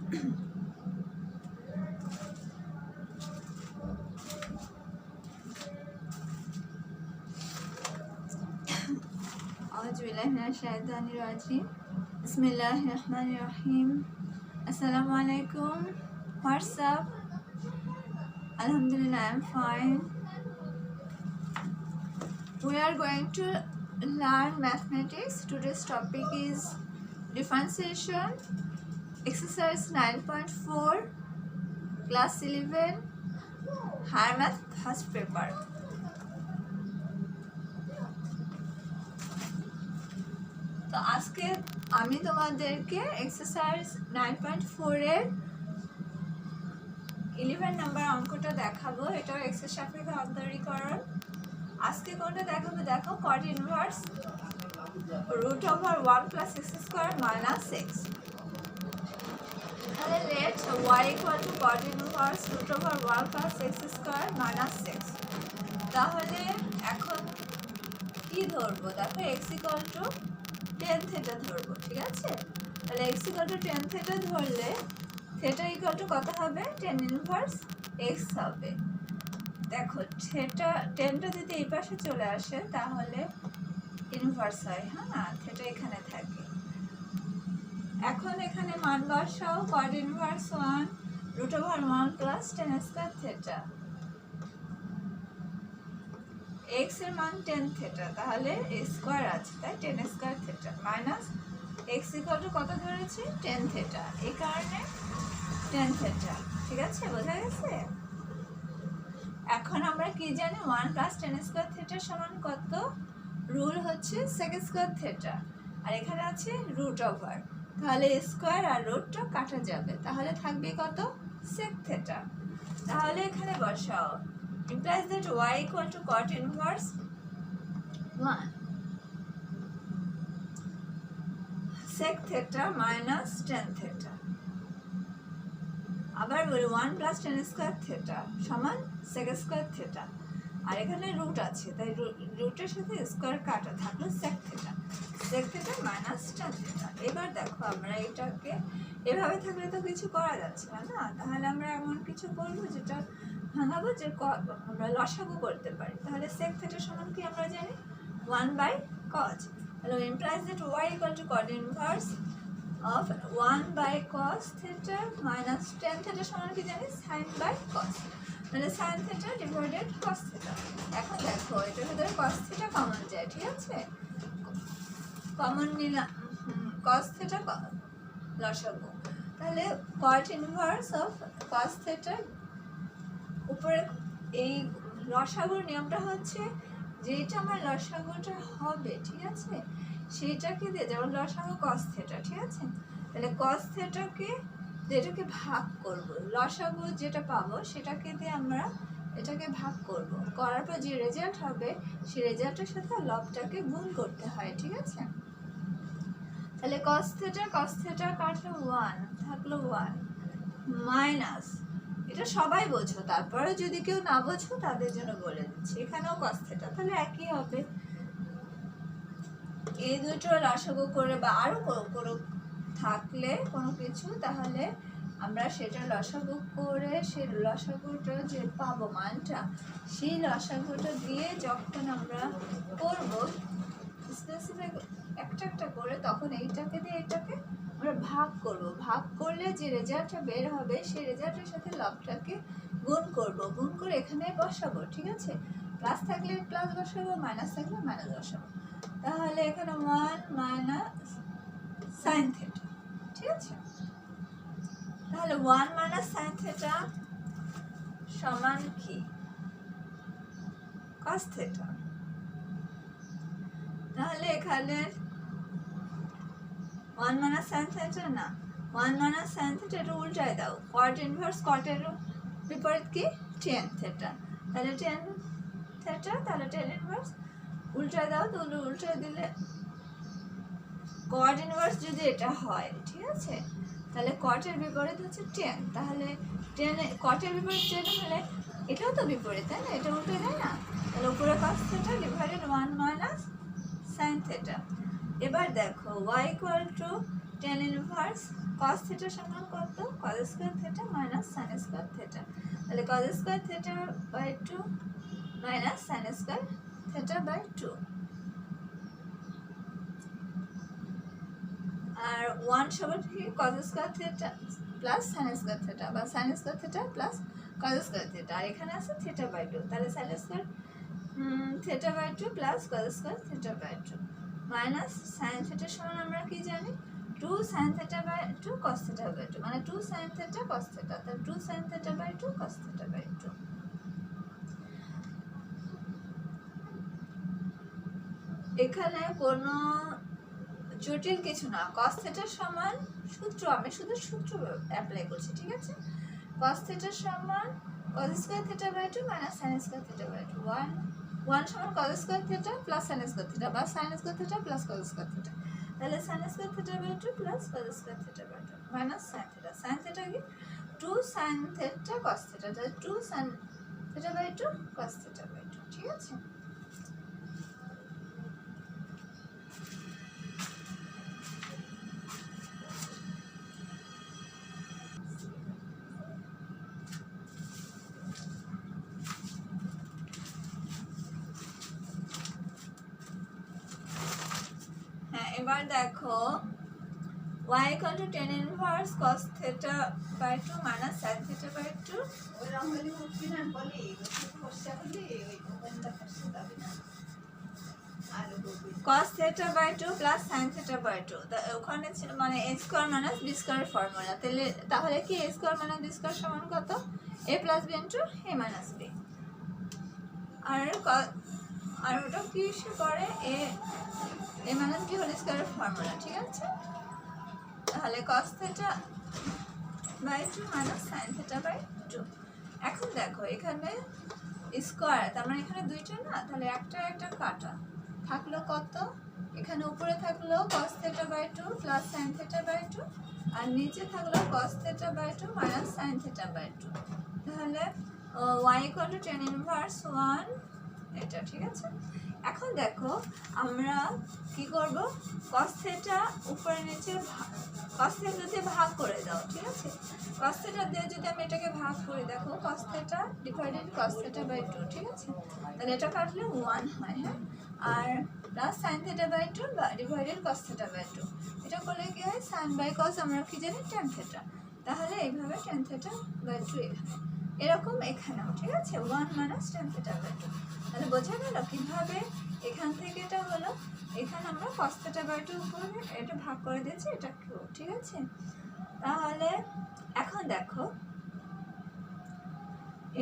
Bismillahirrahmanirrahim. Assalamu alaikum. What's up? Alhamdulillah, I'm fine. We are going to learn mathematics. Today's topic is differentiation, exercise 9.4, class 11, higher math first paper. তো আজকে আমি তোমাদেরকে exercise 9.4 এর 11 number অঙ্কটা দেখাবো। এটা এক্সের সাপেক্ষে অন্তরীকরণ। আজকে কোনটা দেখাবো দেখো, cot ইনভার্স √1 + x² - x। তাহলে let y = cot inverse √1 + x² - x। তাহলে এখন কি ধরবো দেখো, x = tan θ ধরবো, ঠিক আছে? তাহলে x = tan θ ধরলে θ = কত হবে? tan ইনভার্স x হবে। দেখো টেনটা যদি এই পাশে চলে আসে তাহলে ইনভার্স হয়, হ্যাঁ, θ এখানে থাকে। এখন এখানে মান বসাও, cot ইনভার্স 1 √1 + tan² θ। x এর মান tan θ, তাহলে স্কয়ার আছে, তাই tan² θ মাইনাস x = কত ধরেছি? tan θ, এই কারণে tan θ, ঠিক আছে? বোঝা গেছে? এখন আমরা কি জানি, 1 + tan² θ সমান কত? রুল হচ্ছে sec² θ, আর এখানে আছে √, তাহলে স্কয়ার আর রুটটা কাটা যাবে, তাহলে থাকবে কত? sec θ। তাহলে এখানে বসাও, implies that y = cot inverse 1 sec θ minus tan θ। আবার বলি 1 + tan² θ সমান sec² θ, আর এখানে রুট আছে, তাই রুটের সাথে স্কয়ার কাটা থাকলো sec θ minus tan θ। এবার দেখো আমরা এটাকে এভাবে থাকলে তো কিছু করা যাচ্ছে না, তাহলে আমরা এমন কিছু করবো যেটা ভাঙাবো, যে আমরা লসাগু করতে পারি। তাহলে sec θ সমান কি আমরা জানি? 1/cos। তাহলে implies that y = cot inverse of 1/cos θ minus tan θ সমান কি জানি? sin/cos। তাহলে sin θ / cos θ। এখন দেখো এটার ভিতরে cos θ কমন যায়, ঠিক আছে? কমন নিলাম, cos θ লসাগু। তাহলে cot inverse of cos θ উপরে এই লসাগুর নিয়মটা হচ্ছে যেটা আমার লসাগুটা হবে, ঠিক আছে, সেইটাকে দিয়ে, যেমন লসাগু cos θ, ঠিক আছে? তাহলে cos θ কে যেটাকে ভাগ করব, লসাগু যেটা পাবো সেটাকে দিয়ে আমরা এটাকে ভাগ করব, করার পর যে রেজাল্ট হবে সেই রেজাল্টের সাথে লবটাকে গুণ করতে হয়, ঠিক আছে? তাহলে cos θ কাটলো 1, থাকলো 1 মাইনাস, এটা সবাই বোঝো, তারপরে যদি কেউ না বোঝো তাদের জন্য বলে দিচ্ছি, এখানেও cos θ, তাহলে একই হবে। এই দুটো লসাগু করে বা আরো কোনো থাকলে কোনো কিছু, তাহলে আমরা সেটা লসাগু করে সেই লসাগুটা যে পাবো মানটা, সেই লসাগুটা দিয়ে যখন আমরা করব স্পেসিফিক একটা করে, তখন এইটাকে দিয়ে এটাকে আমরা ভাগ করব, ভাগ করলে যে রেজাল্টটা বের হবে সেই রেজাল্টের সাথে লবটাকে গুণ করব, গুণ করে এখানে বসাবো, ঠিক আছে? প্লাস থাকলে প্লাস বসাবো, মাইনাস থাকলে মাইনাস বসাবো। তাহলে এখানে 1 - sin θ, ঠিক আছে? তাহলে 1 - sin θ সমান কি? cos θ। তাহলে এখানে 1 - sin θ না, 1 - sin θ এটা উল্টায় দাও, cot ইনভার্স cot এর বিপরীত কি? tan θ। তাহলে tan θ, তাহলে tan ইনভার্স উল্টায় দাও, তো উল্টায় দিলে cot ইনভার্স যদি এটা হয়, ঠিক আছে, তাহলে cot এর বিপরীত হচ্ছে tan, তাহলে tan cot এর বিপরীত tan হলে এটাও তো বিপরীত, তাই না? এটা উল্টে যায় না, তাহলে উপরে cos θ / 1 - sin θ। এবার দেখো y = tan inverse cos theta সমান কত cos square theta minus sin square theta তাহলে cos square theta by 2 minus sin square theta by 2 আর 1 সমান কি cos square theta plus sin square theta বা sin square theta plus cos square theta আর এখানে আছে থিটা বাই 2 তাহলে sin square theta by 2 plus cos square theta by 2 minus sin theta সমান আমরা কি জানি 2 sin theta by 2 cos theta by 2 মানে 2 sin theta cos theta তাহলে 2 sin theta by 2 cos theta by 2 এখানে কোনো জটিল কিছু না cos theta সমান সূত্র আমি শুধু সূত্র অ্যাপ্লাই করছি ঠিক আছে cos theta সমান cos square theta by 2 minus sin square theta by 2 1 সমান cos square theta plus sin square theta বা sin square theta plus cos square theta তাহলে sin square theta by 2 plus cos square theta by 2 minus sin theta কি 2 sin theta cos theta তাহলে 2 sin theta by 2 cos theta by 2 ঠিক আছে এবার দেখো y equal to tan inverse cos theta by 2 minus sin theta by 2 ওই রঙলি মুক্তি না বলি বসে বলি ওই কোনটা করতে যাবে না আর cos theta by 2 plus sin theta by 2 ওখানে ছিল মানে a square minus b square formula তাহলে কি a square minus b square সমান কত a plus b into a minus b আর ওটা কি করে a minus b whole square formula ঠিক আছে তাহলে cos theta by 2 minus sin theta by 2 এখন দেখো এখানে স্কয়ার তার মানে এখানে দুইটা না তাহলে একটা কাটা থাকলো কত এখানে উপরে থাকলো cos theta by 2 plus sin theta by 2 আর নিচে থাকলো cos theta by 2 minus sin theta by 2 তাহলে y equal to tan inverse 1 এটা ঠিক আছে এখন দেখো আমরা কি করব cos theta উপরে নিচে cos theta দিয়ে ভাগ করে দাও ঠিক আছে cos theta দিয়ে যদি আমি এটাকে ভাগ করি দেখো cos theta divided cos theta by 2 ঠিক আছে তাহলে এটা কাটলে 1 হয় হ্যাঁ আর plus sin theta by 2 divided cos theta by 2 এটা করলে কি হয় sin by cos আমরা কি জানি tan theta তাহলে এইভাবে tan theta by 2 এখানে এরকম এখানেও ঠিক আছে 1 minus tan theta by 2 তাহলে বোঝা গেল কিভাবে এখান থেকে এটা হলো এখানে আমরা cos theta by 2 উপরে এটা ভাগ করে দিয়েছি এটা কিউ ঠিক আছে তাহলে এখন দেখো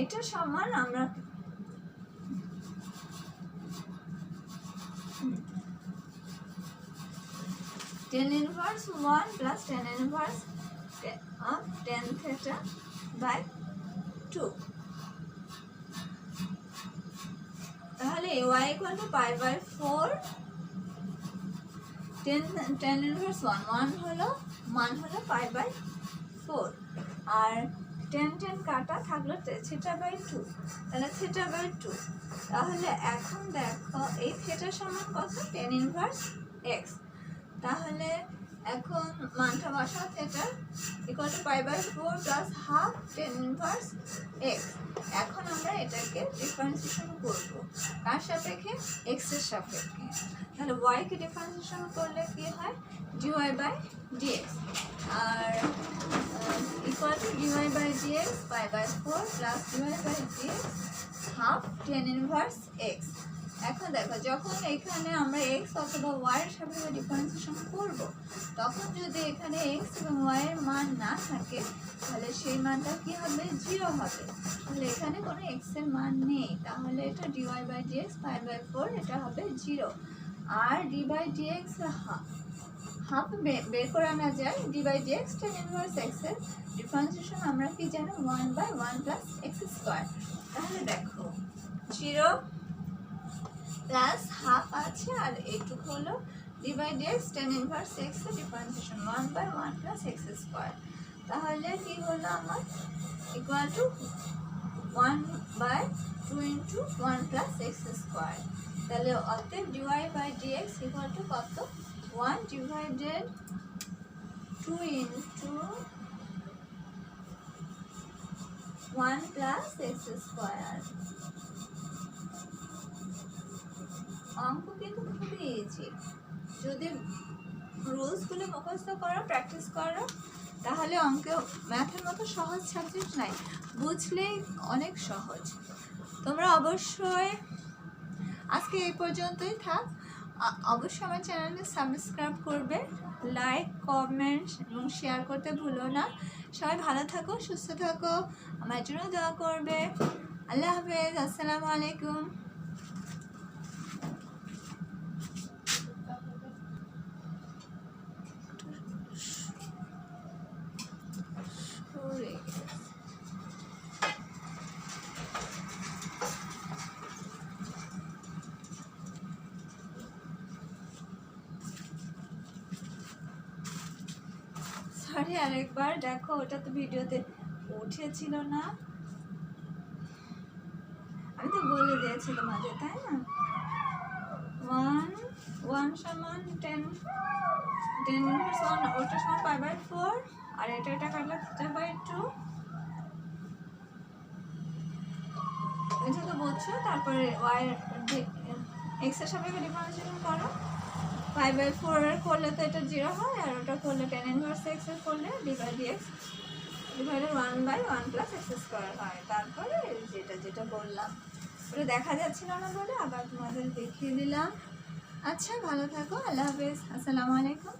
এটা সমান আমরা tan inverse 1 plus tan inverse of tan theta by 2 তাহলে y equal to pi by 4 tan inverse 1 হলো মান হলো pi by 4 আর tan কাটা থাকলো theta by 2 তাহলে theta by 2 তাহলে এখন দেখো এই theta সমান কত tan inverse x তাহলে এখন মানটা বসাও theta equal to pi by 4 plus half tan inverse x এখন আমরা এটাকে ডিফারেন্সিয়েশন করব কার সাপেক্ষে x এর সাপেক্ষে তাহলে y কে ডিফারেন্সিয়েশন করলে কি হয় dy by dx R equal to dy by dx pi by 4 plus dy by dx half tan inverse x এখন দেখো যখন এখানে আমরা x অথবা y এর সাপেক্ষে ডিফারেন্সিয়েশন করব তখন যদি এখানে x এবং y এর মান না থাকে তাহলে সেই মানটা কি হবে 0 হবে তাহলে এখানে কোনো x এর মান নেই তাহলে এটা dy by dx pi by 4 এটা হবে 0 আর d by dx হাফ বের করে আনা যায় d by dx tan inverse x এর ডিফারেন্সিয়েশন আমরা কি জানি 1 by 1 plus x square তাহলে দেখো 0 প্লাস হাফ আছে আর এইটুকু হলো d by dx tan inverse x এর differentiation 1 by 1 plus x square তাহলে কি হলো আমার equal to 1 by 2 into 1 plus x square তাহলে অতএব dy by dx equal to কত 1 divided 2 into 1 plus x square। অঙ্ক কিন্তু খুবই ইজি, যদি রুলসগুলো মুখস্থ করো, প্র্যাকটিস করো, তাহলে অঙ্কে ম্যাথের মতো সহজ সাবজেক্ট নাই, বুঝলেই অনেক সহজ। তোমরা অবশ্যই আজকে এই পর্যন্তই থাক। অবশ্যই আমার চ্যানেলকে সাবস্ক্রাইব করবে, লাইক, কমেন্ট এবং শেয়ার করতে ভুলো না। সবাই ভালো থাকো, সুস্থ থাকো, আমার জন্য দোয়া করবে। আল্লাহ হাফেজ, আসসালামু আলাইকুম। সরি, আরেকবার দেখো, ওটা তো ভিডিওতে উঠেছিল না, আমি তো বলে দিয়েছি তোমাদের, তাই না? 1 সমান 10 ইনভার্স 1, ওটা সমান π/4, আর এটা কাটলে θ/2, এটা তো বুঝছো। তারপরে x এর সাপেক্ষে ডিফারেন্সিয়েশন করো, π/4 এর করলে তো এটা 0 হয়, আর ওটা করলে tan ইনভার্স x এর করলে d/dx divided 1/1 plus x square হয়। তারপরে যেটা বললাম, ওটা দেখা যাচ্ছিল না বলে আবার তোমাদের দেখিয়ে দিলাম। আচ্ছা, ভালো থাকো, আল্লাহ হাফেজ, আসসালামু আলাইকুম।